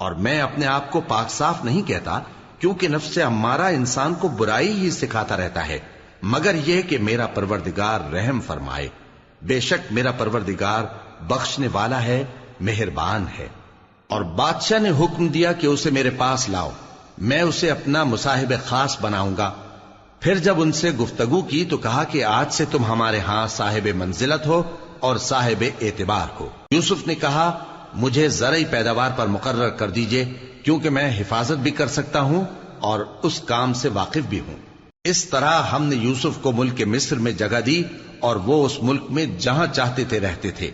اور میں اپنے آپ کو پاک صاف نہیں کہتا، کیونکہ نفس امارہ انسان کو برائی ہی سکھاتا رہتا ہے، مگر یہ کہ میرا پروردگار رحم فرمائے۔ بے شک میرا پروردگار بخشنے والا ہے، مہربان ہے۔ اور بادشاہ نے حکم دیا کہ اسے میرے پاس لاؤ، میں اسے اپنا مصاحب خاص بناؤں گا۔ پھر جب ان سے گفتگو کی تو کہا کہ آج سے تم ہمارے ہاں صاحب منزلت ہو اور صاحب اعتبار ہو۔ یوسف نے کہا مجھے زرعی پیداوار پر مقرر کر دیجئے، کیونکہ میں حفاظت بھی کر سکتا ہوں اور اس کام سے واقف بھی ہوں۔ اس طرح ہم نے یوسف کو ملک مصر میں جگہ دی اور وہ اس ملک میں جہاں چاہتے تھے رہتے تھے۔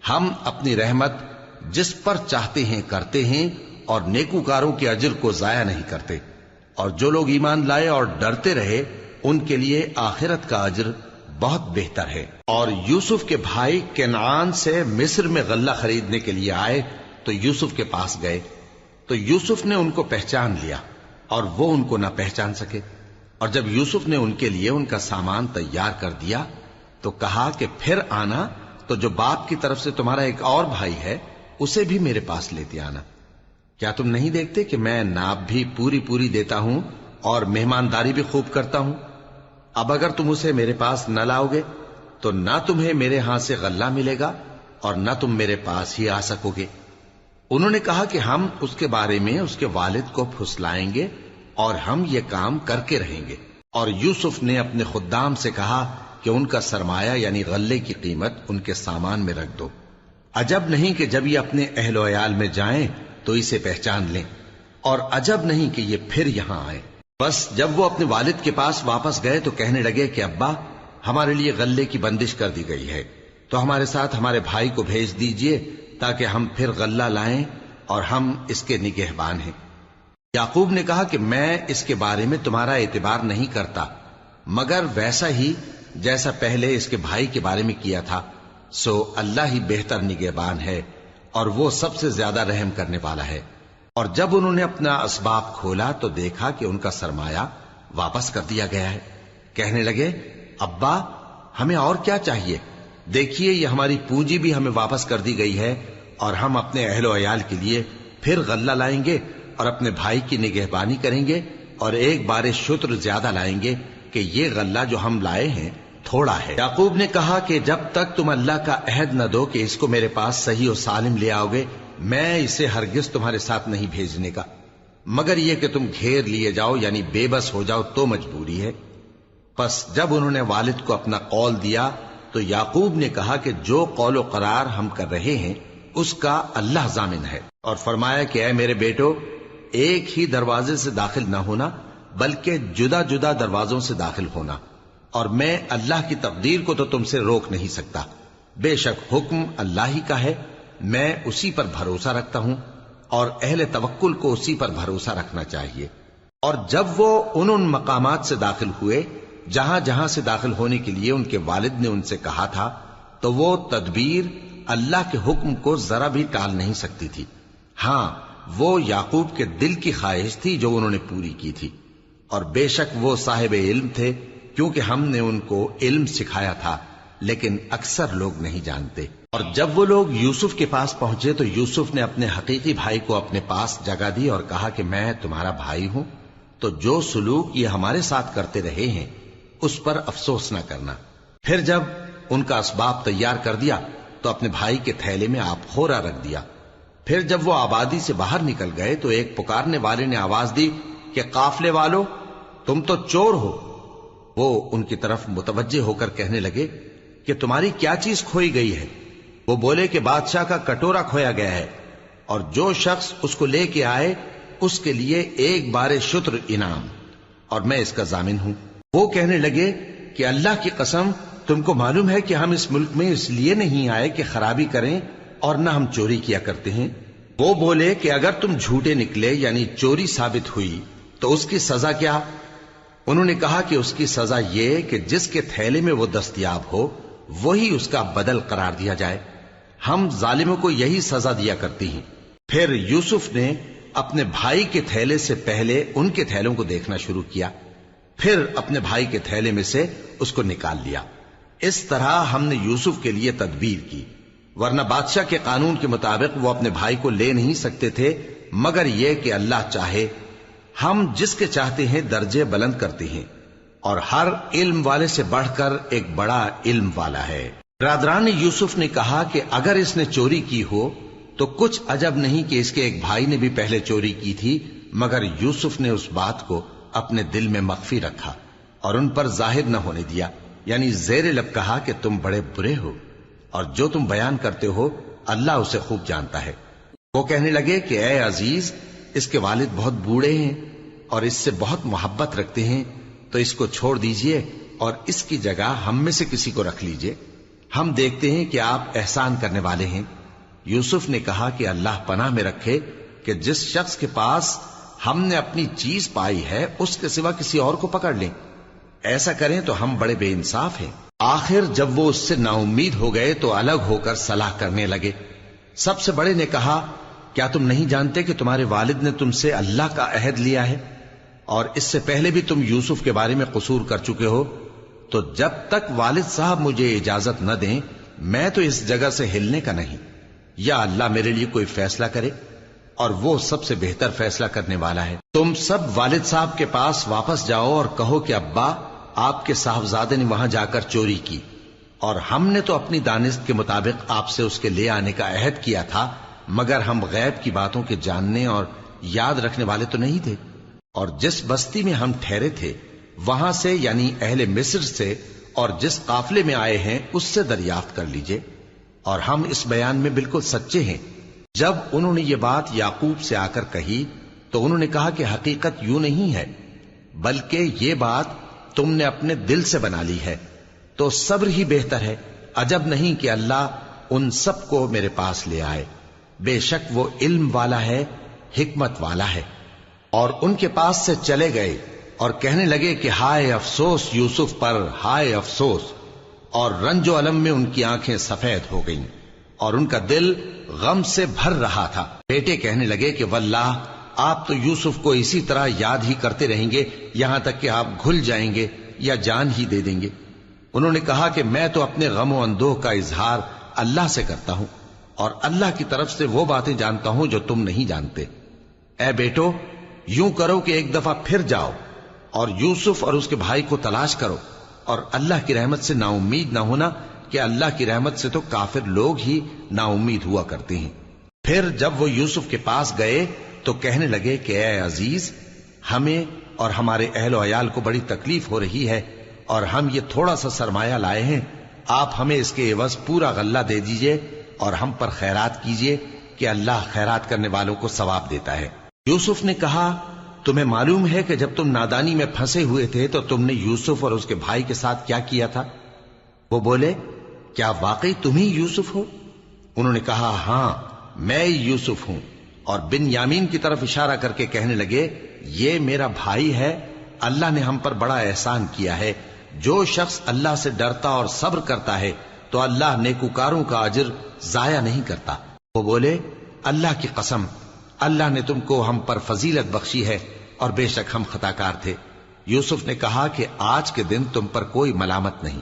ہم اپنی رحمت جس پر چاہتے ہیں کرتے ہیں اور نیکوکاروں کے اجر کو ضائع نہیں کرتے، اور جو لوگ ایمان لائے اور ڈرتے رہے ان کے لیے آخرت کا اجر بہت بہتر ہے۔ اور یوسف کے بھائی کنعان سے مصر میں غلہ خریدنے کے لیے آئے تو یوسف کے پاس گئے، تو یوسف نے ان کو پہچان لیا اور وہ ان کو نہ پہچان سکے۔ اور جب یوسف نے ان کے لیے ان کا سامان تیار کر دیا تو کہا کہ پھر آنا تو جو باپ کی طرف سے تمہارا ایک اور بھائی ہے اسے بھی میرے پاس لیتے آنا۔ کیا تم نہیں دیکھتے کہ میں ناب بھی پوری پوری دیتا ہوں اور مہمانداری بھی خوب کرتا ہوں؟ اب اگر تم اسے میرے پاس نہ لاؤ گے تو نہ تمہیں میرے ہاں سے غلہ ملے گا اور نہ تم میرے پاس ہی آ سکو گے۔ انہوں نے کہا کہ ہم اس کے بارے میں اس کے والد کو پھسلائیں گے اور ہم یہ کام کر کے رہیں گے۔ اور یوسف نے اپنے خدام سے کہا کہ ان کا سرمایہ یعنی غلے کی قیمت ان کے سامان میں رکھ دو۔ عجب نہیں کہ جب یہ اپنے اہل و عیال میں جائیں تو اسے پہچان لیں، اور عجب نہیں کہ یہ پھر یہاں آئے۔ بس جب وہ اپنے والد کے پاس واپس گئے تو کہنے لگے کہ ابا ہمارے لیے غلے کی بندش کر دی گئی ہے، تو ہمارے ساتھ ہمارے بھائی کو بھیج دیجئے تاکہ ہم پھر غلہ لائیں اور ہم اس کے نگہبان ہیں۔ یعقوب نے کہا کہ میں اس کے بارے میں تمہارا اعتبار نہیں کرتا، مگر ویسا ہی جیسا پہلے اس کے بھائی کے بارے میں کیا تھا، سو اللہ ہی بہتر نگہبان ہے اور وہ سب سے زیادہ رحم کرنے والا ہے۔ اور جب انہوں نے اپنا اسباب کھولا تو دیکھا کہ ان کا سرمایہ واپس کر دیا گیا ہے۔ کہنے لگے ابا ہمیں اور کیا چاہیے؟ دیکھیے یہ ہماری پونجی بھی ہمیں واپس کر دی گئی ہے، اور ہم اپنے اہل و عیال کے لیے پھر غلہ لائیں گے اور اپنے بھائی کی نگہبانی کریں گے، اور ایک بار شتر زیادہ لائیں گے کہ یہ غلہ جو ہم لائے ہیں تھوڑا ہے۔ یعقوب نے کہا کہ جب تک تم اللہ کا عہد نہ دو کہ اس کو میرے پاس صحیح و سالم لے آؤ گے، میں اسے ہرگز تمہارے ساتھ نہیں بھیجنے کا، مگر یہ کہ تم گھیر لیے جاؤ یعنی بے بس ہو جاؤ تو مجبوری ہے۔ پس جب انہوں نے والد کو اپنا قول دیا تو یعقوب نے کہا کہ جو قول و قرار ہم کر رہے ہیں اس کا اللہ ضامن ہے، اور فرمایا کہ اے میرے بیٹو ایک ہی دروازے سے داخل نہ ہونا بلکہ جدا جدا دروازوں سے داخل ہونا، اور میں اللہ کی تقدیر کو تو تم سے روک نہیں سکتا۔ بے شک حکم اللہ ہی کا ہے، میں اسی پر بھروسہ رکھتا ہوں، اور اہل توکل کو اسی پر بھروسہ رکھنا چاہیے۔ اور جب وہ ان مقامات سے داخل ہوئے جہاں جہاں سے داخل ہونے کے لیے ان کے والد نے ان سے کہا تھا، تو وہ تدبیر اللہ کے حکم کو ذرا بھی ٹال نہیں سکتی تھی۔ ہاں وہ یعقوب کے دل کی خواہش تھی جو انہوں نے پوری کی تھی، اور بے شک وہ صاحب علم تھے، کیونکہ ہم نے ان کو علم سکھایا تھا، لیکن اکثر لوگ نہیں جانتے۔ اور جب وہ لوگ یوسف کے پاس پہنچے تو یوسف نے اپنے حقیقی بھائی کو اپنے پاس جگہ دی اور کہا کہ میں تمہارا بھائی ہوں، تو جو سلوک یہ ہمارے ساتھ کرتے رہے ہیں اس پر افسوس نہ کرنا۔ پھر جب ان کا اسباب تیار کر دیا تو اپنے بھائی کے تھیلے میں آپ خورا رکھ دیا۔ پھر جب وہ آبادی سے باہر نکل گئے تو ایک پکارنے والے نے آواز دی کہ قافلے والو تم تو چور ہو۔ وہ ان کی طرف متوجہ ہو کر کہنے لگے کہ تمہاری کیا چیز کھوئی گئی ہے؟ وہ بولے کہ بادشاہ کا کٹورا کھویا گیا ہے، اور جو شخص اس کو لے کے آئے اس کے لیے ایک بار شتر انعام، اور میں اس کا ضامن ہوں۔ وہ کہنے لگے کہ اللہ کی قسم تم کو معلوم ہے کہ ہم اس ملک میں اس لیے نہیں آئے کہ خرابی کریں اور نہ ہم چوری کیا کرتے ہیں۔ وہ بولے کہ اگر تم جھوٹے نکلے یعنی چوری ثابت ہوئی تو اس کی سزا کیا؟ انہوں نے کہا کہ اس کی سزا یہ کہ جس کے تھیلے میں وہ دستیاب ہو وہی اس کا بدل قرار دیا جائے، ہم ظالموں کو یہی سزا دیا کرتی ہیں۔ پھر یوسف نے اپنے بھائی کے تھیلے سے پہلے ان کے تھیلوں کو دیکھنا شروع کیا، پھر اپنے بھائی کے تھیلے میں سے اس کو نکال لیا۔ اس طرح ہم نے یوسف کے لیے تدبیر کی، ورنہ بادشاہ کے قانون کے مطابق وہ اپنے بھائی کو لے نہیں سکتے تھے مگر یہ کہ اللہ چاہے ہم جس کے چاہتے ہیں درجے بلند کرتے ہیں، اور ہر علم والے سے بڑھ کر ایک بڑا علم والا ہے۔ برادران یوسف نے کہا کہ اگر اس نے چوری کی ہو تو کچھ عجب نہیں کہ اس کے ایک بھائی نے بھی پہلے چوری کی تھی، مگر یوسف نے اس بات کو اپنے دل میں مخفی رکھا اور ان پر ظاہر نہ ہونے دیا، یعنی زیر لب کہا کہ تم بڑے برے ہو اور جو تم بیان کرتے ہو اللہ اسے خوب جانتا ہے۔ وہ کہنے لگے کہ اے عزیز، اس کے والد بہت بوڑھے ہیں اور اس سے بہت محبت رکھتے ہیں، تو اس کو چھوڑ دیجئے اور اس کی جگہ ہم میں سے کسی کو رکھ لیجئے، ہم دیکھتے ہیں کہ آپ احسان کرنے والے ہیں۔ یوسف نے کہا کہ اللہ پناہ میں رکھے کہ جس شخص کے پاس ہم نے اپنی چیز پائی ہے اس کے سوا کسی اور کو پکڑ لیں، ایسا کریں تو ہم بڑے بے انصاف ہیں۔ آخر جب وہ اس سے نا امید ہو گئے تو الگ ہو کر صلاح کرنے لگے۔ سب سے بڑے نے کہا، کیا تم نہیں جانتے کہ تمہارے والد نے تم سے اللہ کا عہد لیا ہے اور اس سے پہلے بھی تم یوسف کے بارے میں قصور کر چکے ہو؟ تو جب تک والد صاحب مجھے اجازت نہ دیں میں تو اس جگہ سے ہلنے کا نہیں، یا اللہ میرے لیے کوئی فیصلہ کرے، اور وہ سب سے بہتر فیصلہ کرنے والا ہے۔ تم سب والد صاحب کے پاس واپس جاؤ اور کہو کہ ابا، آپ کے صاحبزادے نے وہاں جا کر چوری کی، اور ہم نے تو اپنی دانست کے مطابق آپ سے اس کے لے آنے کا عہد کیا تھا، مگر ہم غیب کی باتوں کے جاننے اور یاد رکھنے والے تو نہیں تھے، اور جس بستی میں ہم ٹھہرے تھے وہاں سے، یعنی اہل مصر سے، اور جس قافلے میں آئے ہیں اس سے دریافت کر لیجئے، اور ہم اس بیان میں بالکل سچے ہیں۔ جب انہوں نے یہ بات یعقوب سے آ کر کہی تو انہوں نے کہا کہ حقیقت یوں نہیں ہے، بلکہ یہ بات تم نے اپنے دل سے بنا لی ہے، تو صبر ہی بہتر ہے۔ عجب نہیں کہ اللہ ان سب کو میرے پاس لے آئے، بے شک وہ علم والا ہے، حکمت والا ہے۔ اور ان کے پاس سے چلے گئے اور کہنے لگے کہ ہائے افسوس یوسف پر، ہائے افسوس، اور رنج و الم میں ان کی آنکھیں سفید ہو گئیں اور ان کا دل غم سے بھر رہا تھا۔ بیٹے کہنے لگے کہ واللہ آپ تو یوسف کو اسی طرح یاد ہی کرتے رہیں گے یہاں تک کہ آپ گھل جائیں گے یا جان ہی دے دیں گے۔ انہوں نے کہا کہ میں تو اپنے غم و اندوہ کا اظہار اللہ سے کرتا ہوں، اور اللہ کی طرف سے وہ باتیں جانتا ہوں جو تم نہیں جانتے۔ اے بیٹو، یوں کرو کہ ایک دفعہ پھر جاؤ اور یوسف اور اس کے بھائی کو تلاش کرو، اور اللہ کی رحمت سے نا امید نہ ہونا کہ اللہ کی رحمت سے تو کافر لوگ ہی نا امید ہوا کرتے ہیں۔ پھر جب وہ یوسف کے پاس گئے تو کہنے لگے کہ اے عزیز، ہمیں اور ہمارے اہل و عیال کو بڑی تکلیف ہو رہی ہے، اور ہم یہ تھوڑا سا سرمایہ لائے ہیں، آپ ہمیں اس کے عوض پورا غلہ دے دیجئے اور ہم پر خیرات کیجئے کہ اللہ خیرات کرنے والوں کو ثواب دیتا ہے۔ یوسف نے کہا، تمہیں معلوم ہے کہ جب تم نادانی میں پھنسے ہوئے تھے تو تم نے یوسف اور اس کے بھائی کے ساتھ کیا کیا تھا؟ وہ بولے، کیا واقعی تم ہی یوسف ہو؟ انہوں نے کہا، ہاں میں یوسف ہوں، اور بن یامین کی طرف اشارہ کر کے کہنے لگے، یہ میرا بھائی ہے، اللہ نے ہم پر بڑا احسان کیا ہے۔ جو شخص اللہ سے ڈرتا اور صبر کرتا ہے تو اللہ نیکوکاروں کا اجر ضائع نہیں کرتا۔ وہ بولے، اللہ کی قسم، اللہ نے تم کو ہم پر فضیلت بخشی ہے اور بے شک ہم خطاکار تھے۔ یوسف نے کہا کہ آج کے دن تم پر کوئی ملامت نہیں،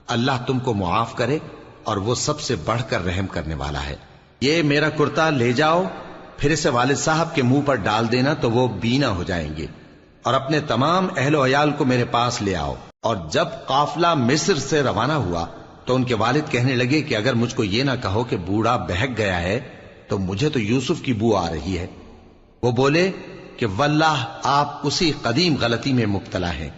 اللہ تم کو معاف کرے، اور وہ سب سے بڑھ کر رحم کرنے والا ہے۔ یہ میرا کرتا لے جاؤ، پھر اسے والد صاحب کے منہ پر ڈال دینا تو وہ بینا ہو جائیں گے، اور اپنے تمام اہل و عیال کو میرے پاس لے آؤ۔ اور جب قافلہ مصر سے روانہ ہوا تو ان کے والد کہنے لگے کہ اگر مجھ کو یہ نہ کہو کہ بوڑھا بہک گیا ہے تو مجھے تو یوسف کی بو آ رہی ہے۔ وہ بولے کہ واللہ آپ اسی قدیم غلطی میں مبتلا ہیں۔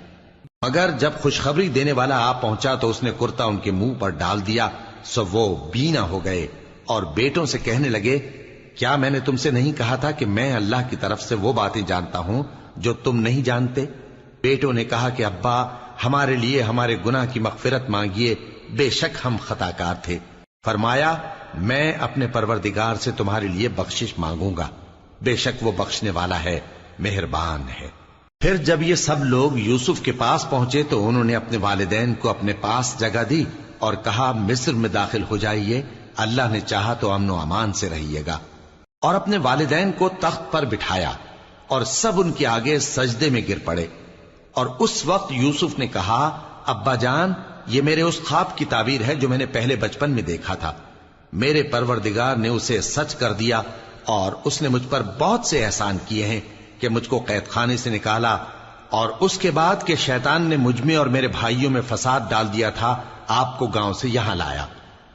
مگر جب خوشخبری دینے والا آپ پہنچا تو اس نے کرتا ان کے منہ پر ڈال دیا، سو وہ بینا ہو گئے، اور بیٹوں سے کہنے لگے، کیا میں نے تم سے نہیں کہا تھا کہ میں اللہ کی طرف سے وہ باتیں جانتا ہوں جو تم نہیں جانتے؟ بیٹوں نے کہا کہ ابا، ہمارے لیے ہمارے گناہ کی مغفرت مانگیے، بے شک ہم خطاکار تھے۔ فرمایا، میں اپنے پروردگار سے تمہارے لیے بخشش مانگوں گا، بے شک وہ بخشنے والا ہے، مہربان ہے۔ پھر جب یہ سب لوگ یوسف کے پاس پہنچے تو انہوں نے اپنے والدین کو اپنے پاس جگہ دی اور کہا، مصر میں داخل ہو جائیے، اللہ نے چاہا تو امن و امان سے رہیے گا۔ اور اپنے والدین کو تخت پر بٹھایا اور سب ان کے آگے سجدے میں گر پڑے۔ اور اس وقت یوسف نے کہا، ابا جان، یہ میرے اس خواب کی تعبیر ہے جو میں نے پہلے بچپن میں دیکھا تھا، میرے پروردگار نے اسے سچ کر دیا اور اس نے مجھ پر بہت سے احسان کیے ہیں کہ مجھ کو قید خانے سے نکالا، اور اس کے بعد کہ شیطان نے مجھ میں اور میرے بھائیوں میں فساد ڈال دیا تھا، آپ کو گاؤں سے یہاں لایا۔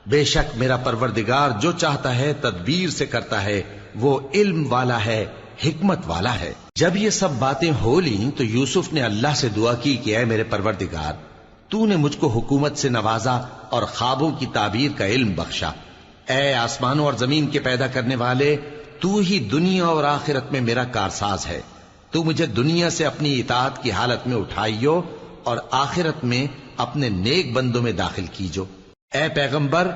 بے شک میرا پروردگار جو چاہتا ہے تدبیر سے کرتا ہے، وہ علم والا ہے، حکمت والا ہے۔ جب یہ سب باتیں ہو لیں تو یوسف نے اللہ سے دعا کی کہ اے میرے پروردگار، تو نے مجھ کو حکومت سے نوازا اور خوابوں کی تعبیر کا علم بخشا۔ اے آسمانوں اور زمین کے پیدا کرنے والے، تو ہی دنیا اور آخرت میں میرا کارساز ہے۔ تو مجھے دنیا سے اپنی اطاعت کی حالت میں اٹھائیو اور آخرت میں اپنے نیک بندوں میں داخل کیجو۔ اے پیغمبر،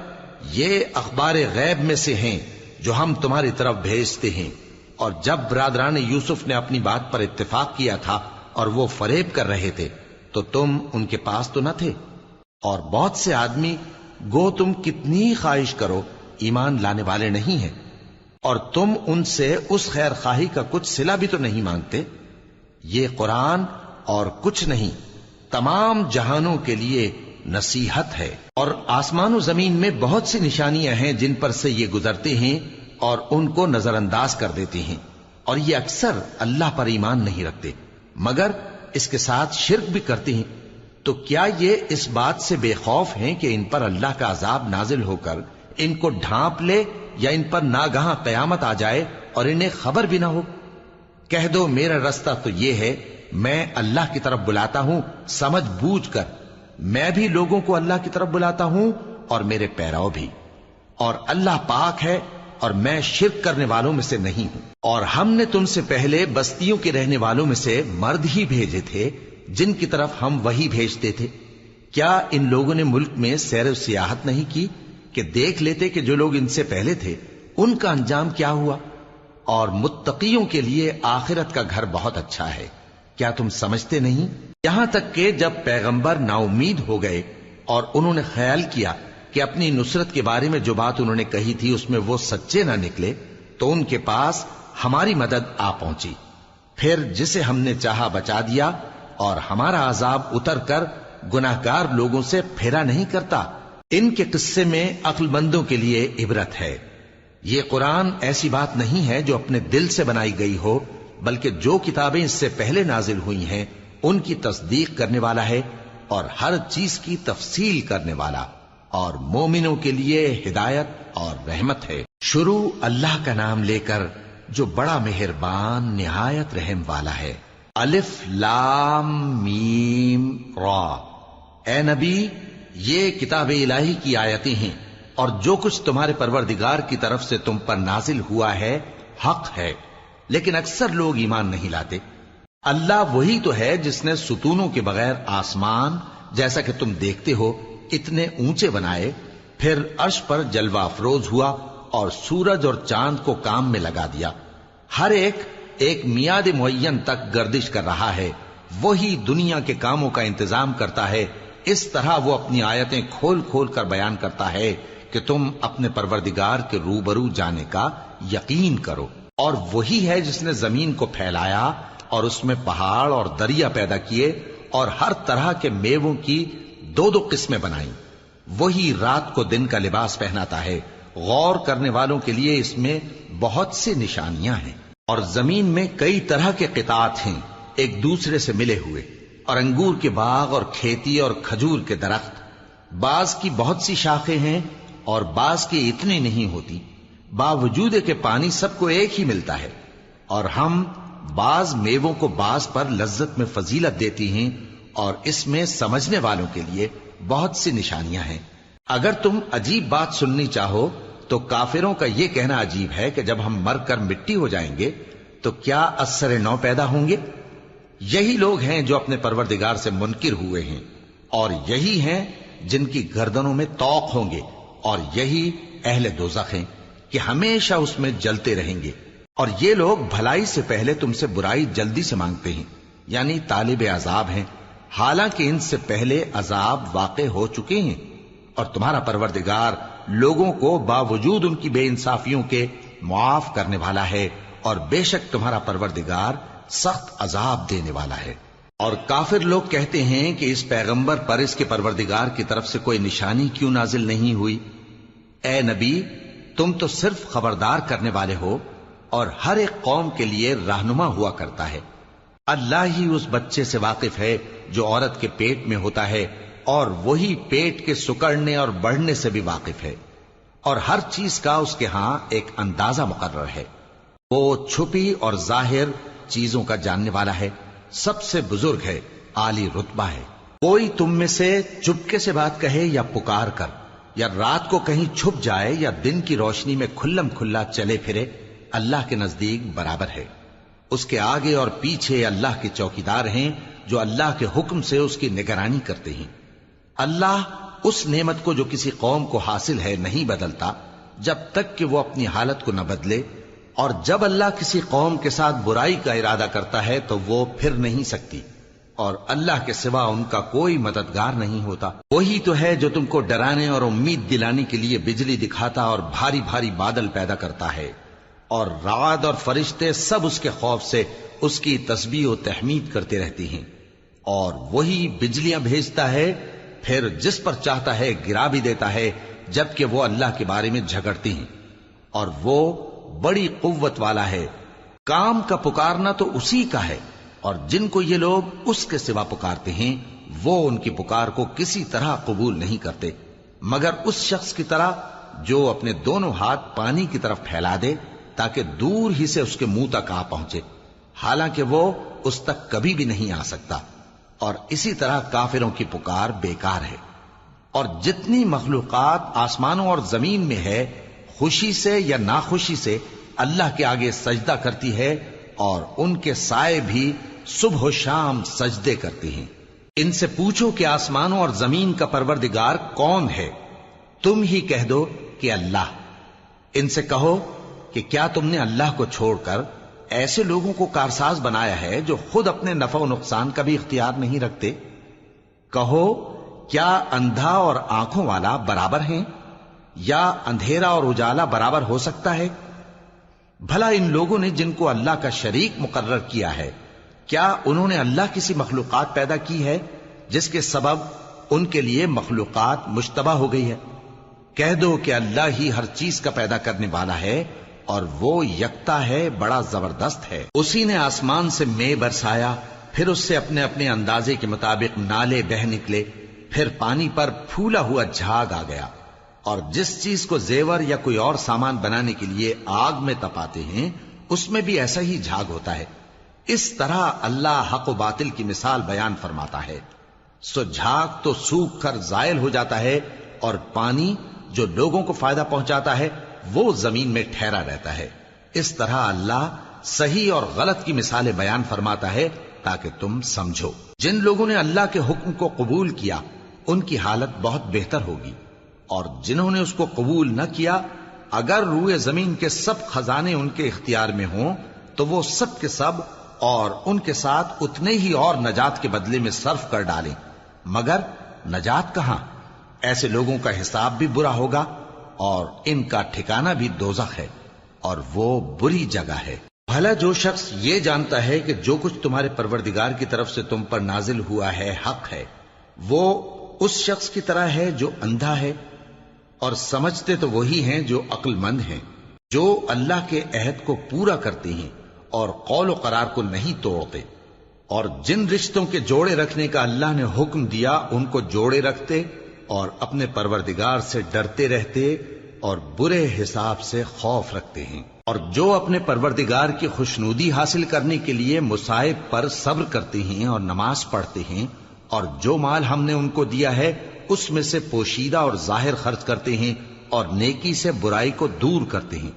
یہ اخبار غیب میں سے ہیں جو ہم تمہاری طرف بھیجتے ہیں۔ اور جب برادران یوسف نے اپنی بات پر اتفاق کیا تھا اور وہ فریب کر رہے تھے تو تم ان کے پاس تو نہ تھے، اور بہت سے آدمی گو تم کتنی خواہش کرو ایمان لانے والے نہیں ہیں، اور تم ان سے اس خیر خواہی کا کچھ صلہ بھی تو نہیں مانگتے۔ یہ قرآن اور کچھ نہیں تمام جہانوں کے لیے نصیحت ہے، اور آسمان و زمین میں بہت سی نشانیاں ہیں جن پر سے یہ گزرتے ہیں اور ان کو نظر انداز کر دیتے ہیں، اور یہ اکثر اللہ پر ایمان نہیں رکھتے مگر اس کے ساتھ شرک بھی کرتے ہیں۔ تو کیا یہ اس بات سے بے خوف ہیں کہ ان پر اللہ کا عذاب نازل ہو کر ان کو ڈھانپ لے، یا ان پر ناگہاں قیامت آ جائے اور انہیں خبر بھی نہ ہو؟ کہہ دو میرا رستہ تو یہ ہے، میں اللہ کی طرف بلاتا ہوں سمجھ بوجھ کر، میں بھی لوگوں کو اللہ کی طرف بلاتا ہوں اور میرے پیراؤ بھی، اور اللہ پاک ہے اور میں شرک کرنے والوں میں سے نہیں ہوں۔ اور ہم نے تم سے پہلے بستیوں کے رہنے والوں میں سے مرد ہی بھیجے تھے جن کی طرف ہم وہی بھیجتے تھے۔ کیا ان لوگوں نے ملک میں سیر و سیاحت نہیں کی کہ دیکھ لیتے کہ جو لوگ ان سے پہلے تھے ان کا انجام کیا ہوا؟ اور متقیوں کے لیے آخرت کا گھر بہت اچھا ہے، کیا تم سمجھتے نہیں؟ یہاں تک کہ جب پیغمبر نا امید ہو گئے اور انہوں نے خیال کیا کہ اپنی نصرت کے بارے میں جو بات انہوں نے کہی تھی اس میں وہ سچے نہ نکلے، تو ان کے پاس ہماری مدد آ پہنچی، پھر جسے ہم نے چاہا بچا دیا، اور ہمارا عذاب اتر کر گناہگار لوگوں سے پھیرا نہیں کرتا۔ ان کے قصے میں عقل مندوں کے لیے عبرت ہے۔ یہ قرآن ایسی بات نہیں ہے جو اپنے دل سے بنائی گئی ہو، بلکہ جو کتابیں اس سے پہلے نازل ہوئی ہیں ان کی تصدیق کرنے والا ہے، اور ہر چیز کی تفصیل کرنے والا، اور مومنوں کے لیے ہدایت اور رحمت ہے۔ شروع اللہ کا نام لے کر جو بڑا مہربان نہایت رحم والا ہے۔ الف لام میم را۔ اے نبی، یہ کتاب الہی کی آیتیں ہیں، اور جو کچھ تمہارے پروردگار کی طرف سے تم پر نازل ہوا ہے حق ہے، لیکن اکثر لوگ ایمان نہیں لاتے۔ اللہ وہی تو ہے جس نے ستونوں کے بغیر آسمان جیسا کہ تم دیکھتے ہو اتنے اونچے بنائے، پھر عرش پر جلوہ افروز ہوا اور سورج اور چاند کو کام میں لگا دیا، ہر ایک میعاد معین تک گردش کر رہا ہے۔ وہی دنیا کے کاموں کا انتظام کرتا ہے، اس طرح وہ اپنی آیتیں کھول کھول کر بیان کرتا ہے کہ تم اپنے پروردگار کے روبرو جانے کا یقین کرو۔ اور وہی ہے جس نے زمین کو پھیلایا اور اس میں پہاڑ اور دریا پیدا کیے اور ہر طرح کے میووں کی دو دو قسمیں بنائیں۔ وہی رات کو دن کا لباس پہناتا ہے، غور کرنے والوں کے لیے اس میں بہت سی نشانیاں ہیں۔ اور زمین میں کئی طرح کے قطعات ہیں ایک دوسرے سے ملے ہوئے، اور انگور کے باغ اور کھیتی اور کھجور کے درخت، بعض کی بہت سی شاخیں ہیں اور بعض کی اتنی نہیں ہوتی، باوجود کہ پانی سب کو ایک ہی ملتا ہے۔ اور ہم بعض میووں کو بعض پر لذت میں فضیلت دیتی ہیں، اور اس میں سمجھنے والوں کے لیے بہت سی نشانیاں ہیں۔ اگر تم عجیب بات سننی چاہو تو کافروں کا یہ کہنا عجیب ہے کہ جب ہم مر کر مٹی ہو جائیں گے تو کیا از سر نو پیدا ہوں گے؟ یہی لوگ ہیں جو اپنے پروردگار سے منکر ہوئے ہیں، اور یہی ہیں جن کی گردنوں میں طوق ہوں گے، اور یہی اہل دوزخ ہیں کہ ہمیشہ اس میں جلتے رہیں گے۔ اور یہ لوگ بھلائی سے پہلے تم سے برائی جلدی سے مانگتے ہیں، یعنی طالب عذاب ہیں، حالانکہ ان سے پہلے عذاب واقع ہو چکے ہیں۔ اور تمہارا پروردگار لوگوں کو باوجود ان کی بے انصافیوں کے معاف کرنے والا ہے، اور بے شک تمہارا پروردگار سخت عذاب دینے والا ہے۔ اور کافر لوگ کہتے ہیں کہ اس پیغمبر پر اس کے پروردگار کی طرف سے کوئی نشانی کیوں نازل نہیں ہوئی؟ اے نبی، تم تو صرف خبردار کرنے والے ہو، اور ہر ایک قوم کے لیے رہنما ہوا کرتا ہے۔ اللہ ہی اس بچے سے واقف ہے جو عورت کے پیٹ میں ہوتا ہے، اور وہی پیٹ کے سکڑنے اور بڑھنے سے بھی واقف ہے، اور ہر چیز کا اس کے ہاں ایک اندازہ مقرر ہے۔ وہ چھپی اور ظاہر چیزوں کا جاننے والا ہے، سب سے بزرگ ہے، عالی رتبہ ہے۔ کوئی تم میں سے چپکے سے بات کہے یا پکار کر، یا رات کو کہیں چھپ جائے یا دن کی روشنی میں کھلم کھلا چلے پھرے، اللہ کے نزدیک برابر ہے۔ اس کے آگے اور پیچھے اللہ کے چوکیدار ہیں جو اللہ کے حکم سے اس کی نگرانی کرتے ہیں۔ اللہ اس نعمت کو جو کسی قوم کو حاصل ہے نہیں بدلتا جب تک کہ وہ اپنی حالت کو نہ بدلے، اور جب اللہ کسی قوم کے ساتھ برائی کا ارادہ کرتا ہے تو وہ پھر نہیں سکتی، اور اللہ کے سوا ان کا کوئی مددگار نہیں ہوتا۔ وہی تو ہے جو تم کو ڈرانے اور امید دلانے کے لیے بجلی دکھاتا اور بھاری بھاری بادل پیدا کرتا ہے، اور رعد اور فرشتے سب اس کے خوف سے اس کی تسبیح و تحمید کرتے رہتے ہیں۔ اور وہی بجلیاں بھیجتا ہے، پھر جس پر چاہتا ہے گرا بھی دیتا ہے، جبکہ وہ اللہ کے بارے میں جھگڑتے ہیں، اور وہ بڑی قوت والا ہے۔ کام کا پکارنا تو اسی کا ہے، اور جن کو یہ لوگ اس کے سوا پکارتے ہیں وہ ان کی پکار کو کسی طرح قبول نہیں کرتے، مگر اس شخص کی طرح جو اپنے دونوں ہاتھ پانی کی طرف پھیلا دے تاکہ دور ہی سے اس کے منہ تک آ پہنچے، حالانکہ وہ اس تک کبھی بھی نہیں آ سکتا۔ اور اسی طرح کافروں کی پکار بیکار ہے۔ اور جتنی مخلوقات آسمانوں اور زمین میں ہے، خوشی سے یا ناخوشی سے اللہ کے آگے سجدہ کرتی ہے، اور ان کے سائے بھی صبح و شام سجدے کرتے ہیں۔ ان سے پوچھو کہ آسمانوں اور زمین کا پروردگار کون ہے؟ تم ہی کہہ دو کہ اللہ۔ ان سے کہو کہ کیا تم نے اللہ کو چھوڑ کر ایسے لوگوں کو کارساز بنایا ہے جو خود اپنے نفع و نقصان کا بھی اختیار نہیں رکھتے؟ کہو کیا اندھا اور آنکھوں والا برابر ہیں، یا اندھیرا اور اجالا برابر ہو سکتا ہے؟ بھلا ان لوگوں نے جن کو اللہ کا شریک مقرر کیا ہے، کیا انہوں نے اللہ کسی مخلوقات پیدا کی ہے جس کے سبب ان کے لیے مخلوقات مشتبہ ہو گئی ہے؟ کہہ دو کہ اللہ ہی ہر چیز کا پیدا کرنے والا ہے، اور وہ یکتا ہے، بڑا زبردست ہے۔ اسی نے آسمان سے مے برسایا، پھر اس سے اپنے اپنے اندازے کے مطابق نالے بہ نکلے، پھر پانی پر پھولا ہوا جھاگ آ گیا۔ اور جس چیز کو زیور یا کوئی اور سامان بنانے کے لیے آگ میں تپاتے ہیں اس میں بھی ایسا ہی جھاگ ہوتا ہے۔ اس طرح اللہ حق و باطل کی مثال بیان فرماتا ہے۔ سو جھاگ تو سوکھ کر زائل ہو جاتا ہے، اور پانی جو لوگوں کو فائدہ پہنچاتا ہے وہ زمین میں ٹھہرا رہتا ہے۔ اس طرح اللہ صحیح اور غلط کی مثالیں بیان فرماتا ہے تاکہ تم سمجھو۔ جن لوگوں نے اللہ کے حکم کو قبول کیا ان کی حالت بہت بہتر ہوگی، اور جنہوں نے اس کو قبول نہ کیا، اگر روئے زمین کے سب خزانے ان کے اختیار میں ہوں تو وہ سب کے سب اور ان کے ساتھ اتنے ہی اور نجات کے بدلے میں صرف کر ڈالیں، مگر نجات کہاں؟ ایسے لوگوں کا حساب بھی برا ہوگا، اور ان کا ٹھکانہ بھی دوزخ ہے، اور وہ بری جگہ ہے۔ بھلا جو شخص یہ جانتا ہے کہ جو کچھ تمہارے پروردگار کی طرف سے تم پر نازل ہوا ہے حق ہے، وہ اس شخص کی طرح ہے جو اندھا ہے، اور سمجھتے تو وہی ہیں جو عقل مند ہیں، جو اللہ کے عہد کو پورا کرتے ہیں اور قول و قرار کو نہیں توڑتے، اور جن رشتوں کے جوڑے رکھنے کا اللہ نے حکم دیا ان کو جوڑے رکھتے، اور اپنے پروردگار سے ڈرتے رہتے اور برے حساب سے خوف رکھتے ہیں، اور جو اپنے پروردگار کی خوشنودی حاصل کرنے کے لیے مصائب پر صبر کرتے ہیں اور نماز پڑھتے ہیں، اور جو مال ہم نے ان کو دیا ہے اس میں سے پوشیدہ اور ظاہر خرچ کرتے ہیں، اور نیکی سے برائی کو دور کرتے ہیں،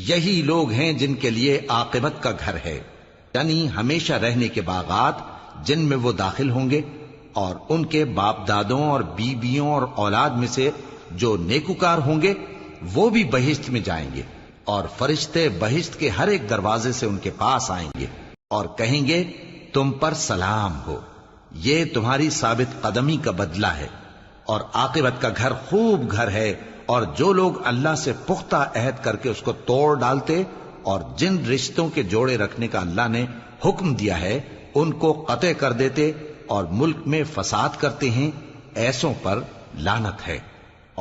یہی لوگ ہیں جن کے لیے عاقبت کا گھر ہے، یعنی ہمیشہ رہنے کے باغات جن میں وہ داخل ہوں گے، اور ان کے باپ دادوں اور بیویوں اور اولاد میں سے جو نیکوکار ہوں گے وہ بھی بہشت میں جائیں گے، اور فرشتے بہشت کے ہر ایک دروازے سے ان کے پاس آئیں گے اور کہیں گے تم پر سلام ہو، یہ تمہاری ثابت قدمی کا بدلہ ہے، اور عاقبت کا گھر خوب گھر ہے۔ اور جو لوگ اللہ سے پختہ عہد کر کے اس کو توڑ ڈالتے اور جن رشتوں کے جوڑے رکھنے کا اللہ نے حکم دیا ہے ان کو قطع کر دیتے اور ملک میں فساد کرتے ہیں، ایسوں پر لعنت ہے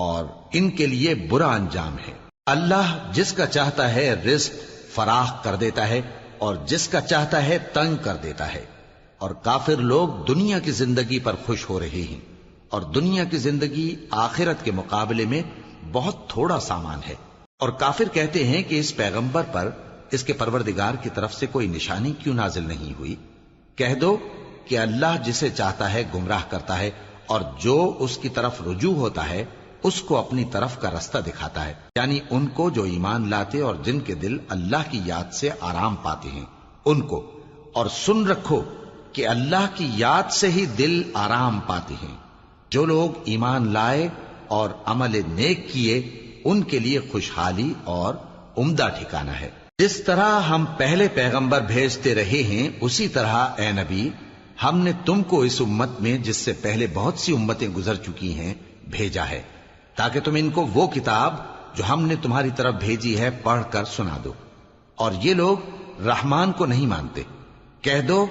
اور ان کے لیے برا انجام ہے۔ اللہ جس کا چاہتا ہے رزق فراخ کر دیتا ہے اور جس کا چاہتا ہے تنگ کر دیتا ہے۔ اور کافر لوگ دنیا کی زندگی پر خوش ہو رہے ہیں، اور دنیا کی زندگی آخرت کے مقابلے میں بہت تھوڑا سامان ہے۔ اور کافر کہتے ہیں کہ اس پیغمبر پر اس کے پروردگار کی طرف سے کوئی نشانی کیوں نازل نہیں ہوئی؟ کہہ دو کہ اللہ جسے چاہتا ہے گمراہ کرتا ہے، اور جو اس کی طرف رجوع ہوتا ہے اس کو اپنی طرف کا رستہ دکھاتا ہے، یعنی ان کو جو ایمان لاتے اور جن کے دل اللہ کی یاد سے آرام پاتے ہیں ان کو۔ اور سن رکھو کہ اللہ کی یاد سے ہی دل آرام پاتے ہیں۔ جو لوگ ایمان لائے اور عمل نیک کیے ان کے لیے خوشحالی اور عمدہ ٹھکانہ ہے۔ جس طرح ہم پہلے پیغمبر بھیجتے رہے ہیں اسی طرح اے نبی ہم نے تم کو اس امت میں جس سے پہلے بہت سی امتیں گزر چکی ہیں بھیجا ہے، تاکہ تم ان کو وہ کتاب جو ہم نے تمہاری طرف بھیجی ہے پڑھ کر سنا دو۔ اور یہ لوگ رحمان کو نہیں مانتے۔ کہہ دو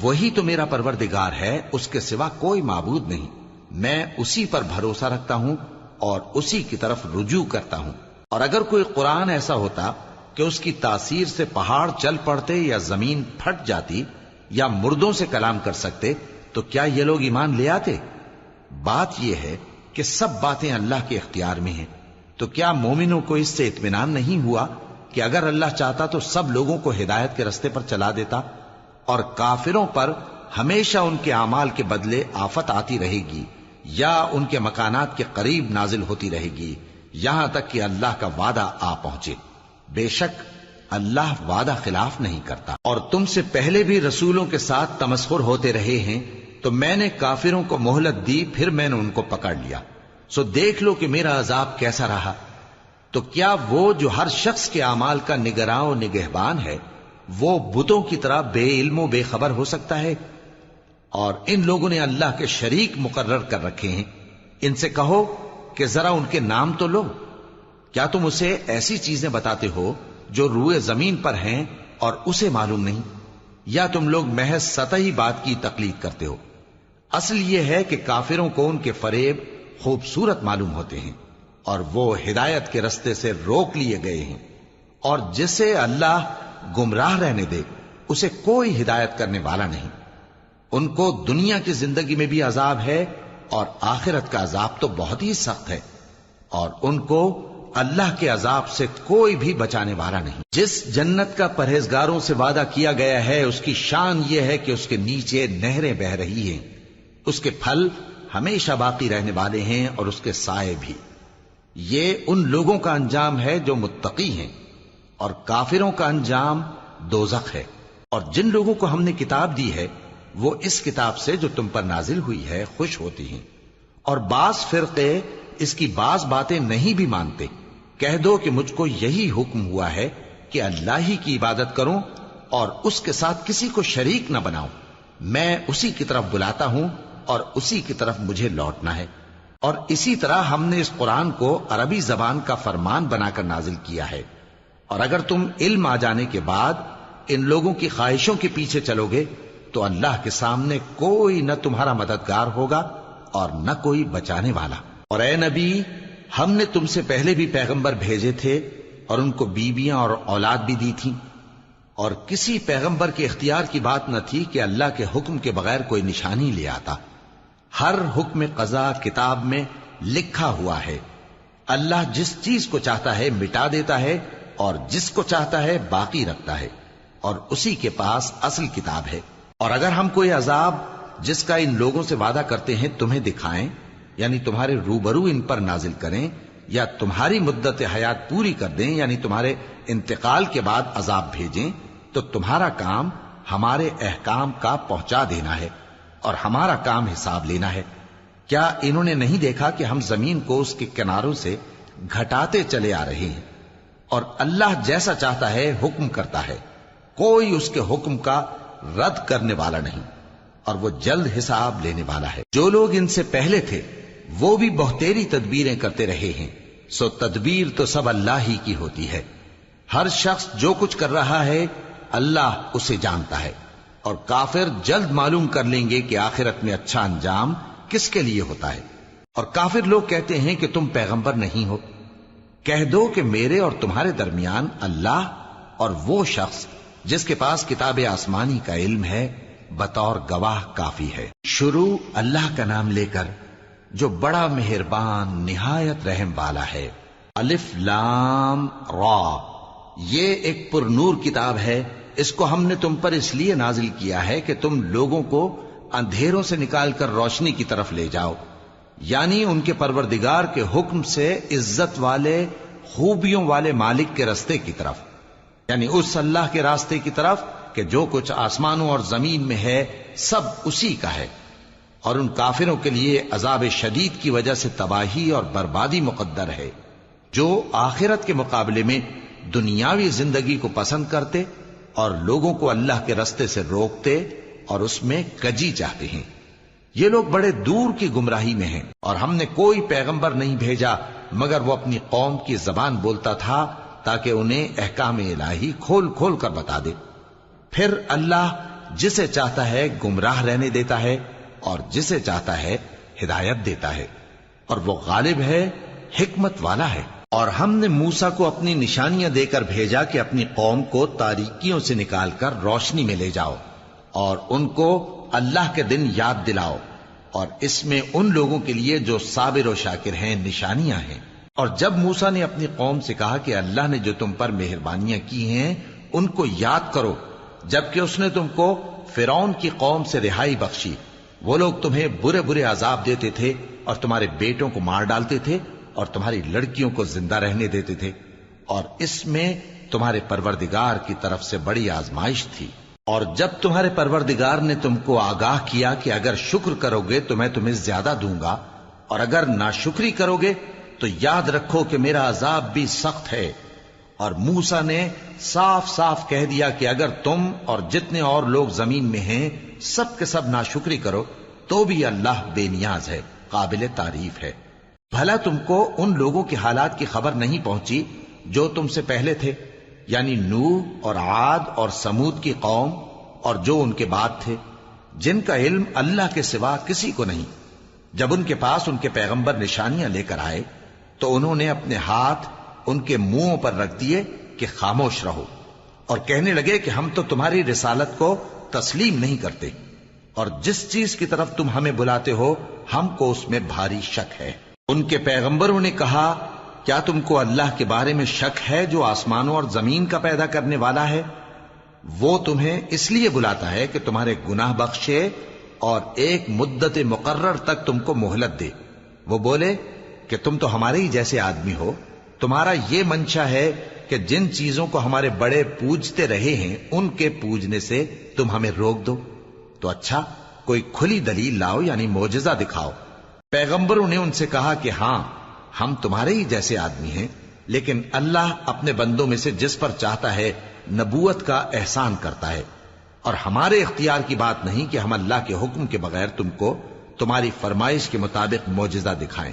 وہی تو میرا پروردگار ہے، اس کے سوا کوئی معبود نہیں، میں اسی پر بھروسہ رکھتا ہوں اور اسی کی طرف رجوع کرتا ہوں۔ اور اگر کوئی قرآن ایسا ہوتا کہ اس کی تاثیر سے پہاڑ چل پڑتے یا زمین پھٹ جاتی یا مردوں سے کلام کر سکتے تو کیا یہ لوگ ایمان لے آتے؟ بات یہ ہے کہ سب باتیں اللہ کے اختیار میں ہیں، تو کیا مومنوں کو اس سے اطمینان نہیں ہوا کہ اگر اللہ چاہتا تو سب لوگوں کو ہدایت کے رستے پر چلا دیتا؟ اور کافروں پر ہمیشہ ان کے اعمال کے بدلے آفت آتی رہے گی یا ان کے مکانات کے قریب نازل ہوتی رہے گی یہاں تک کہ اللہ کا وعدہ آ پہنچے۔ بے شک اللہ وعدہ خلاف نہیں کرتا۔ اور تم سے پہلے بھی رسولوں کے ساتھ تمسخر ہوتے رہے ہیں، تو میں نے کافروں کو مہلت دی، پھر میں نے ان کو پکڑ لیا، سو دیکھ لو کہ میرا عذاب کیسا رہا۔ تو کیا وہ جو ہر شخص کے اعمال کا نگراں و نگہبان ہے وہ بتوں کی طرح بے علم و بے خبر ہو سکتا ہے؟ اور ان لوگوں نے اللہ کے شریک مقرر کر رکھے ہیں۔ ان سے کہو کہ ذرا ان کے نام تو لو۔ کیا تم اسے ایسی چیزیں بتاتے ہو جو روئے زمین پر ہیں اور اسے معلوم نہیں، یا تم لوگ محض سطحی بات کی تقلید کرتے ہو؟ اصل یہ ہے کہ کافروں کو ان کے فریب خوبصورت معلوم ہوتے ہیں اور وہ ہدایت کے رستے سے روک لیے گئے ہیں، اور جسے اللہ گمراہ رہنے دے اسے کوئی ہدایت کرنے والا نہیں۔ ان کو دنیا کی زندگی میں بھی عذاب ہے اور آخرت کا عذاب تو بہت ہی سخت ہے، اور ان کو اللہ کے عذاب سے کوئی بھی بچانے والا نہیں۔ جس جنت کا پرہیزگاروں سے وعدہ کیا گیا ہے اس کی شان یہ ہے کہ اس کے نیچے نہریں بہ رہی ہیں، اس کے پھل ہمیشہ باقی رہنے والے ہیں اور اس کے سائے بھی۔ یہ ان لوگوں کا انجام ہے جو متقی ہیں، اور کافروں کا انجام دوزخ ہے۔ اور جن لوگوں کو ہم نے کتاب دی ہے وہ اس کتاب سے جو تم پر نازل ہوئی ہے خوش ہوتی ہیں، اور بعض فرقے اس کی بعض باتیں نہیں بھی مانتے۔ کہہ دو کہ مجھ کو یہی حکم ہوا ہے کہ اللہ ہی کی عبادت کروں اور اس کے ساتھ کسی کو شریک نہ بناؤں، میں اسی کی طرف بلاتا ہوں اور اسی کی طرف مجھے لوٹنا ہے۔ اور اسی طرح ہم نے اس قرآن کو عربی زبان کا فرمان بنا کر نازل کیا ہے، اور اگر تم علم آ جانے کے بعد ان لوگوں کی خواہشوں کے پیچھے چلو گے تو اللہ کے سامنے کوئی نہ تمہارا مددگار ہوگا اور نہ کوئی بچانے والا۔ اور اے نبی ہم نے تم سے پہلے بھی پیغمبر بھیجے تھے اور ان کو بیویاں اور اولاد بھی دی تھیں، اور کسی پیغمبر کے اختیار کی بات نہ تھی کہ اللہ کے حکم کے بغیر کوئی نشانی لے آتا۔ ہر حکم قضا کتاب میں لکھا ہوا ہے۔ اللہ جس چیز کو چاہتا ہے مٹا دیتا ہے اور جس کو چاہتا ہے باقی رکھتا ہے، اور اسی کے پاس اصل کتاب ہے۔ اور اگر ہم کوئی عذاب جس کا ان لوگوں سے وعدہ کرتے ہیں تمہیں دکھائیں، یعنی تمہارے روبرو ان پر نازل کریں، یا تمہاری مدت حیات پوری کر دیں، یعنی تمہارے انتقال کے بعد عذاب بھیجیں، تو تمہارا کام ہمارے احکام کا پہنچا دینا ہے اور ہمارا کام حساب لینا ہے۔ کیا انہوں نے نہیں دیکھا کہ ہم زمین کو اس کے کناروں سے گھٹاتے چلے آ رہے ہیں؟ اور اللہ جیسا چاہتا ہے حکم کرتا ہے، کوئی اس کے حکم کا رد کرنے والا نہیں، اور وہ جلد حساب لینے والا ہے۔ جو لوگ ان سے پہلے تھے وہ بھی بہتیری تدبیریں کرتے رہے ہیں، سو تدبیر تو سب اللہ ہی کی ہوتی ہے۔ ہر شخص جو کچھ کر رہا ہے اللہ اسے جانتا ہے، اور کافر جلد معلوم کر لیں گے کہ آخرت میں اچھا انجام کس کے لیے ہوتا ہے۔ اور کافر لوگ کہتے ہیں کہ تم پیغمبر نہیں ہو۔ کہہ دو کہ میرے اور تمہارے درمیان اللہ اور وہ شخص جس کے پاس کتاب آسمانی کا علم ہے بطور گواہ کافی ہے۔ شروع اللہ کا نام لے کر جو بڑا مہربان نہایت رحم والا ہے۔ الف لام را، یہ ایک پر نور کتاب ہے، اس کو ہم نے تم پر اس لیے نازل کیا ہے کہ تم لوگوں کو اندھیروں سے نکال کر روشنی کی طرف لے جاؤ، یعنی ان کے پروردگار کے حکم سے عزت والے خوبیوں والے مالک کے راستے کی طرف، یعنی اس اللہ کے راستے کی طرف کہ جو کچھ آسمانوں اور زمین میں ہے سب اسی کا ہے، اور ان کافروں کے لیے عذاب شدید کی وجہ سے تباہی اور بربادی مقدر ہے، جو آخرت کے مقابلے میں دنیاوی زندگی کو پسند کرتے اور لوگوں کو اللہ کے راستے سے روکتے اور اس میں کجی چاہتے ہیں۔ یہ لوگ بڑے دور کی گمراہی میں ہیں، اور ہم نے کوئی پیغمبر نہیں بھیجا مگر وہ اپنی قوم کی زبان بولتا تھا تاکہ انہیں احکام الہی کھول کھول کر بتا دے۔ پھر اللہ جسے چاہتا ہے گمراہ رہنے دیتا ہے اور جسے چاہتا ہے ہدایت دیتا ہے، اور وہ غالب ہے، حکمت والا ہے۔ اور ہم نے موسیٰ کو اپنی نشانیاں دے کر بھیجا کہ اپنی قوم کو تاریکیوں سے نکال کر روشنی میں لے جاؤ اور ان کو اللہ کے دن یاد دلاؤ، اور اس میں ان لوگوں کے لیے جو صابر و شاکر ہیں نشانیاں ہیں۔ اور جب موسیٰ نے اپنی قوم سے کہا کہ اللہ نے جو تم پر مہربانیاں کی ہیں ان کو یاد کرو، جبکہ اس نے تم کو فرعون کی قوم سے رہائی بخشی، وہ لوگ تمہیں برے برے عذاب دیتے تھے اور تمہارے بیٹوں کو مار ڈالتے تھے اور تمہاری لڑکیوں کو زندہ رہنے دیتے تھے، اور اس میں تمہارے پروردگار کی طرف سے بڑی آزمائش تھی۔ اور جب تمہارے پروردگار نے تم کو آگاہ کیا کہ اگر شکر کرو گے تو میں تمہیں زیادہ دوں گا، اور اگر ناشکری کرو گے تو یاد رکھو کہ میرا عذاب بھی سخت ہے۔ اور موسیٰ نے صاف صاف کہہ دیا کہ اگر تم اور جتنے اور لوگ زمین میں ہیں سب کے سب ناشکری کرو تو بھی اللہ بے نیاز ہے، قابل تعریف ہے۔ بھلا تم کو ان لوگوں کے حالات کی خبر نہیں پہنچی جو تم سے پہلے تھے، یعنی نوح اور عاد اور سمود کی قوم اور جو ان کے بعد تھے، جن کا علم اللہ کے سوا کسی کو نہیں۔ جب ان کے پاس ان کے پیغمبر نشانیاں لے کر آئے تو انہوں نے اپنے ہاتھ ان کے منہوں پر رکھ دیے کہ خاموش رہو، اور کہنے لگے کہ ہم تو تمہاری رسالت کو تسلیم نہیں کرتے، اور جس چیز کی طرف تم ہمیں بلاتے ہو ہم کو اس میں بھاری شک ہے۔ ان کے پیغمبروں نے کہا، کیا تم کو اللہ کے بارے میں شک ہے جو آسمانوں اور زمین کا پیدا کرنے والا ہے؟ وہ تمہیں اس لیے بلاتا ہے کہ تمہارے گناہ بخشے اور ایک مدت مقرر تک تم کو مہلت دے۔ وہ بولے کہ تم تو ہمارے ہی جیسے آدمی ہو، تمہارا یہ منشا ہے کہ جن چیزوں کو ہمارے بڑے پوجتے رہے ہیں ان کے پوجنے سے تم ہمیں روک دو، تو اچھا کوئی کھلی دلیل لاؤ، یعنی معجزہ دکھاؤ۔ پیغمبروں نے ان سے کہا کہ ہاں ہم تمہارے ہی جیسے آدمی ہیں، لیکن اللہ اپنے بندوں میں سے جس پر چاہتا ہے نبوت کا احسان کرتا ہے، اور ہمارے اختیار کی بات نہیں کہ ہم اللہ کے حکم کے بغیر تم کو تمہاری فرمائش کے مطابق معجزہ دکھائیں،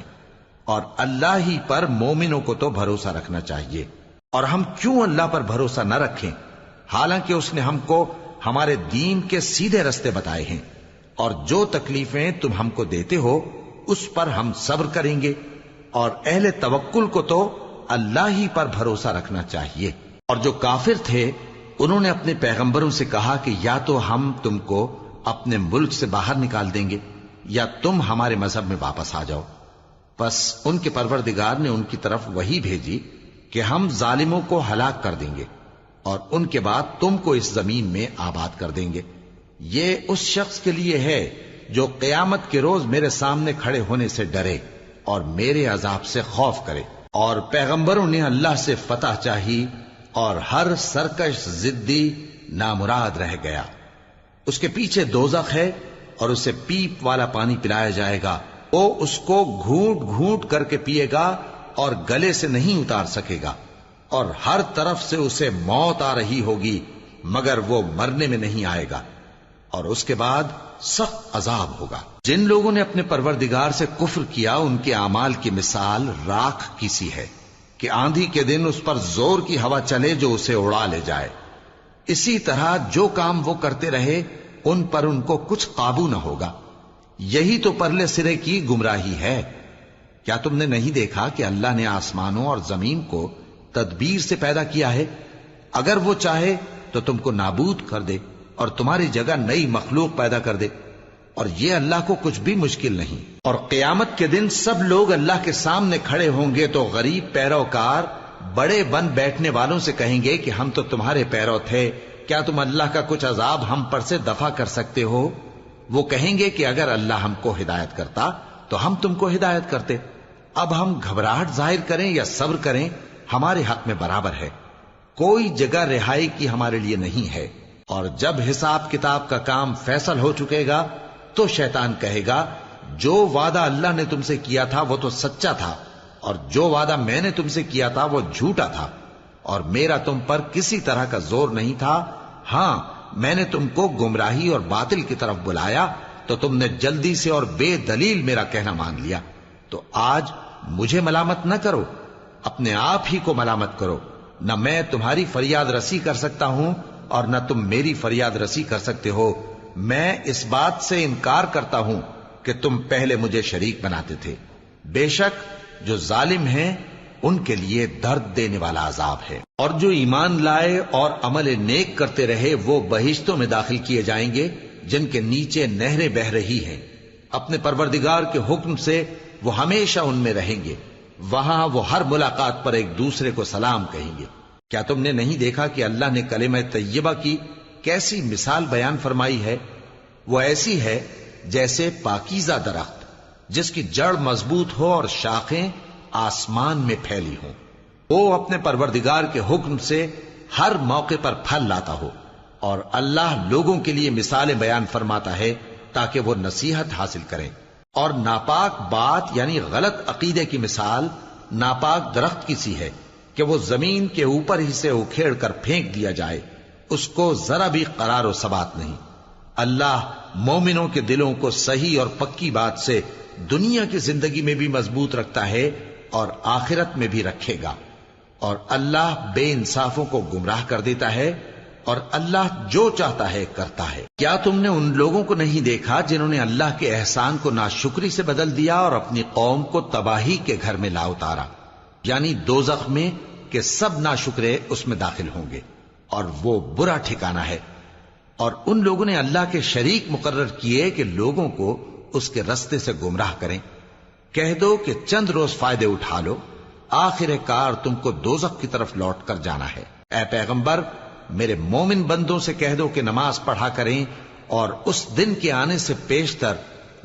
اور اللہ ہی پر مومنوں کو تو بھروسہ رکھنا چاہیے۔ اور ہم کیوں اللہ پر بھروسہ نہ رکھیں حالانکہ اس نے ہم کو ہمارے دین کے سیدھے رستے بتائے ہیں، اور جو تکلیفیں تم ہم کو دیتے ہو اس پر ہم صبر کریں گے، اور اہل توکل کو تو اللہ ہی پر بھروسہ رکھنا چاہیے۔ اور جو کافر تھے انہوں نے اپنے پیغمبروں سے کہا کہ یا تو ہم تم کو اپنے ملک سے باہر نکال دیں گے یا تم ہمارے مذہب میں واپس آ جاؤ۔ بس ان کے پروردگار نے ان کی طرف وحی بھیجی کہ ہم ظالموں کو ہلاک کر دیں گے اور ان کے بعد تم کو اس زمین میں آباد کر دیں گے۔ یہ اس شخص کے لیے ہے جو قیامت کے روز میرے سامنے کھڑے ہونے سے ڈرے اور میرے عذاب سے خوف کرے۔ اور پیغمبروں نے اللہ سے فتح چاہی اور ہر سرکش ضدی نامراد رہ گیا۔ اس کے پیچھے دوزخ ہے اور اسے پیپ والا پانی پلایا جائے گا، وہ اس کو گھونٹ گھونٹ کر کے پیے گا اور گلے سے نہیں اتار سکے گا، اور ہر طرف سے اسے موت آ رہی ہوگی مگر وہ مرنے میں نہیں آئے گا، اور اس کے بعد سخت عذاب ہوگا۔ جن لوگوں نے اپنے پروردگار سے کفر کیا ان کے اعمال کی مثال راکھ کی سی ہے کہ آندھی کے دن اس پر زور کی ہوا چلے جو اسے اڑا لے جائے۔ اسی طرح جو کام وہ کرتے رہے ان پر ان کو کچھ قابو نہ ہوگا۔ یہی تو پرلے سرے کی گمراہی ہے۔ کیا تم نے نہیں دیکھا کہ اللہ نے آسمانوں اور زمین کو تدبیر سے پیدا کیا ہے؟ اگر وہ چاہے تو تم کو نابود کر دے اور تمہاری جگہ نئی مخلوق پیدا کر دے، اور یہ اللہ کو کچھ بھی مشکل نہیں۔ اور قیامت کے دن سب لوگ اللہ کے سامنے کھڑے ہوں گے تو غریب پیروکار بڑے بن بیٹھنے والوں سے کہیں گے کہ ہم تو تمہارے پیرو تھے، کیا تم اللہ کا کچھ عذاب ہم پر سے دفع کر سکتے ہو؟ وہ کہیں گے کہ اگر اللہ ہم کو ہدایت کرتا تو ہم تم کو ہدایت کرتے۔ اب ہم گھبراہٹ ظاہر کریں یا صبر کریں ہمارے حق میں برابر ہے، کوئی جگہ رہائی کی ہمارے لیے نہیں ہے۔ اور جب حساب کتاب کا کام فیصل ہو چکے گا تو شیطان کہے گا جو وعدہ اللہ نے تم سے کیا تھا وہ تو سچا تھا، اور جو وعدہ میں نے تم سے کیا تھا وہ جھوٹا تھا، اور میرا تم پر کسی طرح کا زور نہیں تھا۔ ہاں، میں نے تم کو گمراہی اور باطل کی طرف بلایا تو تم نے جلدی سے اور بے دلیل میرا کہنا مان لیا۔ تو آج مجھے ملامت نہ کرو، اپنے آپ ہی کو ملامت کرو۔ نہ میں تمہاری فریاد رسی کر سکتا ہوں اور نہ تم میری فریاد رسی کر سکتے ہو۔ میں اس بات سے انکار کرتا ہوں کہ تم پہلے مجھے شریک بناتے تھے۔ بے شک جو ظالم ہیں ان کے لیے درد دینے والا عذاب ہے۔ اور جو ایمان لائے اور عمل نیک کرتے رہے وہ بہشتوں میں داخل کیے جائیں گے جن کے نیچے نہریں بہ رہی ہیں۔ اپنے پروردگار کے حکم سے وہ ہمیشہ ان میں رہیں گے، وہاں وہ ہر ملاقات پر ایک دوسرے کو سلام کہیں گے۔ کیا تم نے نہیں دیکھا کہ اللہ نے کلمہ طیبہ کی کیسی مثال بیان فرمائی ہے؟ وہ ایسی ہے جیسے پاکیزہ درخت جس کی جڑ مضبوط ہو اور شاخیں آسمان میں پھیلی ہوں۔ وہ اپنے پروردگار کے حکم سے ہر موقع پر پھل لاتا ہو، اور اللہ لوگوں کے لیے مثالیں بیان فرماتا ہے تاکہ وہ نصیحت حاصل کریں۔ اور ناپاک بات یعنی غلط عقیدے کی مثال ناپاک درخت کی سی ہے کہ وہ زمین کے اوپر ہی سے اکھیڑ کر پھینک دیا جائے، اس کو ذرا بھی قرار و ثبات نہیں۔ اللہ مومنوں کے دلوں کو صحیح اور پکی بات سے دنیا کی زندگی میں بھی مضبوط رکھتا ہے اور آخرت میں بھی رکھے گا، اور اللہ بے انصافوں کو گمراہ کر دیتا ہے، اور اللہ جو چاہتا ہے کرتا ہے۔ کیا تم نے ان لوگوں کو نہیں دیکھا جنہوں نے اللہ کے احسان کو ناشکری سے بدل دیا اور اپنی قوم کو تباہی کے گھر میں لا اتارا، یعنی دوزخ میں، کہ سب ناشکرے اس میں داخل ہوں گے اور وہ برا ٹھکانہ ہے۔ اور ان لوگوں نے اللہ کے شریک مقرر کیے کہ لوگوں کو اس کے رستے سے گمراہ کریں۔ کہہ دو کہ چند روز فائدے اٹھا لو، آخر کار تم کو دوزخ کی طرف لوٹ کر جانا ہے۔ اے پیغمبر، میرے مومن بندوں سے کہہ دو کہ نماز پڑھا کریں، اور اس دن کے آنے سے پیشتر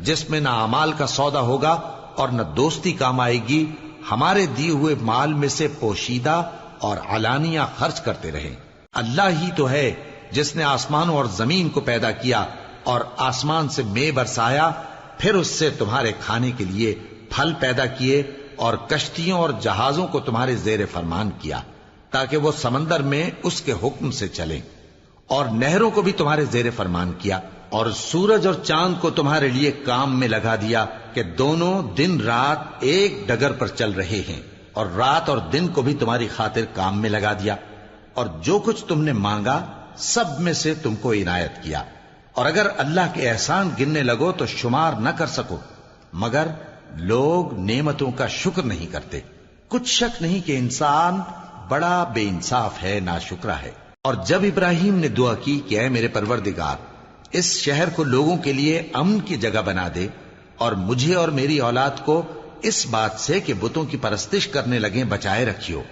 جس میں نہ اعمال کا سودا ہوگا اور نہ دوستی کام آئے گی، ہمارے دیے ہوئے مال میں سے پوشیدہ اور علانیہ خرچ کرتے رہیں۔ اللہ ہی تو ہے جس نے آسمانوں اور زمین کو پیدا کیا اور آسمان سے مے برسایا، پھر اس سے تمہارے کھانے کے لیے پھل پیدا کیے اور کشتیوں اور جہازوں کو تمہارے زیر فرمان کیا تاکہ وہ سمندر میں اس کے حکم سے چلیں، اور نہروں کو بھی تمہارے زیر فرمان کیا، اور سورج اور چاند کو تمہارے لیے کام میں لگا دیا کہ دونوں دن رات ایک ڈگر پر چل رہے ہیں، اور رات اور دن کو بھی تمہاری خاطر کام میں لگا دیا، اور جو کچھ تم نے مانگا سب میں سے تم کو عنایت کیا۔ اور اگر اللہ کے احسان گننے لگو تو شمار نہ کر سکو، مگر لوگ نعمتوں کا شکر نہیں کرتے۔ کچھ شک نہیں کہ انسان بڑا بے انصاف ہے، ناشکرا ہے۔ اور جب ابراہیم نے دعا کی کہ اے میرے پروردگار، اس شہر کو لوگوں کے لیے امن کی جگہ بنا دے، اور مجھے اور میری اولاد کو اس بات سے کہ بتوں کی پرستش کرنے لگیں بچائے رکھیو۔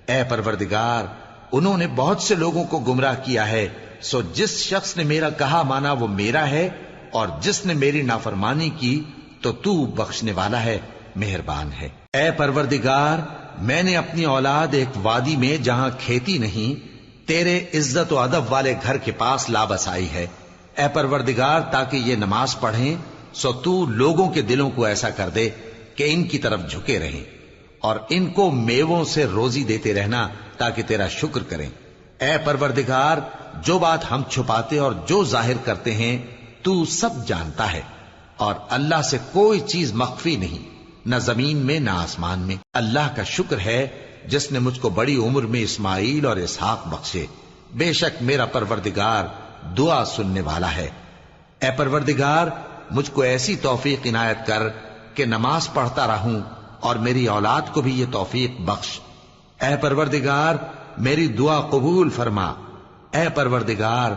اے پروردگار، انہوں نے بہت سے لوگوں کو گمراہ کیا ہے، سو جس شخص نے میرا کہا مانا وہ میرا ہے، اور جس نے میری نافرمانی کی تو تو بخشنے والا ہے، مہربان ہے۔ اے پروردگار، میں نے اپنی اولاد ایک وادی میں جہاں کھیتی نہیں، تیرے عزت و ادب والے گھر کے پاس لا بسائی ہے۔ اے پروردگار، تاکہ یہ نماز پڑھیں، سو تو لوگوں کے دلوں کو ایسا کر دے کہ ان کی طرف جھکے رہیں، اور ان کو میووں سے روزی دیتے رہنا تاکہ تیرا شکر کریں۔ اے پروردگار، جو بات ہم چھپاتے اور جو ظاہر کرتے ہیں تو سب جانتا ہے، اور اللہ سے کوئی چیز مخفی نہیں، نہ زمین میں نہ آسمان میں۔ اللہ کا شکر ہے جس نے مجھ کو بڑی عمر میں اسماعیل اور اسحاق بخشے، بے شک میرا پروردگار دعا سننے والا ہے۔ اے پروردگار، مجھ کو ایسی توفیق عنایت کر کہ نماز پڑھتا رہوں، اور میری اولاد کو بھی یہ توفیق بخش۔ اے پروردگار، میری دعا قبول فرما۔ اے پروردگار،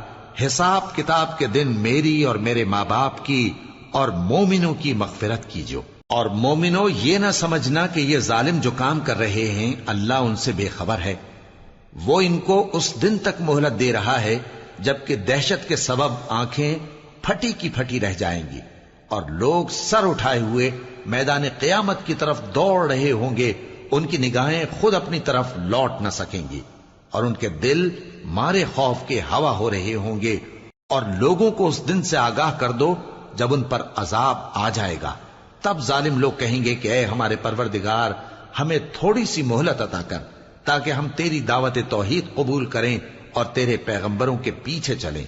حساب کتاب کے دن میری اور میرے ماں باپ کی اور مومنوں کی مغفرت کیجو۔ اور مومنوں، یہ نہ سمجھنا کہ یہ ظالم جو کام کر رہے ہیں اللہ ان سے بے خبر ہے۔ وہ ان کو اس دن تک مہلت دے رہا ہے جبکہ دہشت کے سبب آنکھیں پھٹی کی پھٹی رہ جائیں گی اور لوگ سر اٹھائے ہوئے میدان قیامت کی طرف دوڑ رہے ہوں گے۔ ان کی نگاہیں خود اپنی طرف لوٹ نہ سکیں گی اور ان کے دل مارے خوف کے ہوا ہو رہے ہوں گے۔ اور لوگوں کو اس دن سے آگاہ کر دو جب ان پر عذاب آ جائے گا۔ تب ظالم لوگ کہیں گے کہ اے ہمارے پروردگار، ہمیں تھوڑی سی مہلت عطا کر تاکہ ہم تیری دعوت توحید قبول کریں اور تیرے پیغمبروں کے پیچھے چلیں۔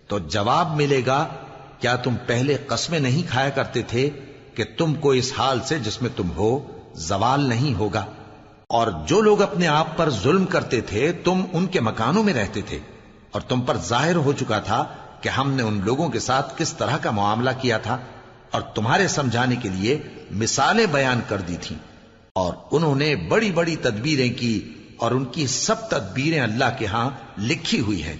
تو جواب ملے گا، کیا تم پہلے قسمیں نہیں کھایا کرتے تھے کہ تم کو اس حال سے جس میں تم ہو زوال نہیں ہوگا؟ اور جو لوگ اپنے آپ پر ظلم کرتے تھے تم ان کے مکانوں میں رہتے تھے، اور تم پر ظاہر ہو چکا تھا کہ ہم نے ان لوگوں کے ساتھ کس طرح کا معاملہ کیا تھا، اور تمہارے سمجھانے کے لیے مثالیں بیان کر دی تھیں۔ اور انہوں نے بڑی بڑی تدبیریں کی، اور ان کی سب تدبیریں اللہ کے ہاں لکھی ہوئی ہیں۔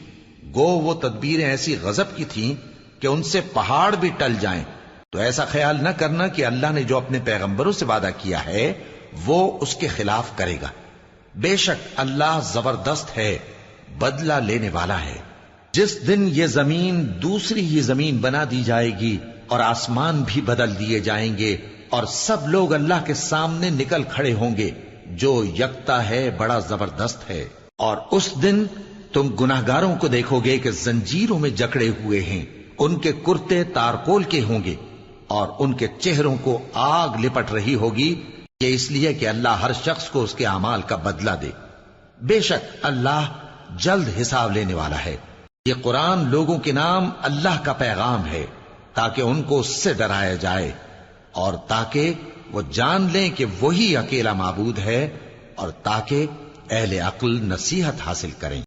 گو وہ تدبیریں ایسی غضب کی تھیں کہ ان سے پہاڑ بھی ٹل جائیں۔ تو ایسا خیال نہ کرنا کہ اللہ نے جو اپنے پیغمبروں سے وعدہ کیا ہے وہ اس کے خلاف کرے گا۔ بے شک اللہ زبردست ہے، بدلہ لینے والا ہے۔ جس دن یہ زمین دوسری ہی زمین بنا دی جائے گی اور آسمان بھی بدل دیے جائیں گے اور سب لوگ اللہ کے سامنے نکل کھڑے ہوں گے، جو یکتا ہے بڑا زبردست ہے۔ اور اس دن تم گناہگاروں کو دیکھو گے کہ زنجیروں میں جکڑے ہوئے ہیں، ان کے کرتے تارکول کے ہوں گے اور ان کے چہروں کو آگ لپٹ رہی ہوگی، یہ اس لیے کہ اللہ ہر شخص کو اس کے اعمال کا بدلہ دے۔ بے شک اللہ جلد حساب لینے والا ہے۔ یہ قرآن لوگوں کے نام اللہ کا پیغام ہے تاکہ ان کو اس سے ڈرایا جائے اور تاکہ وہ جان لیں کہ وہی اکیلا معبود ہے، اور تاکہ اہل عقل نصیحت حاصل کریں۔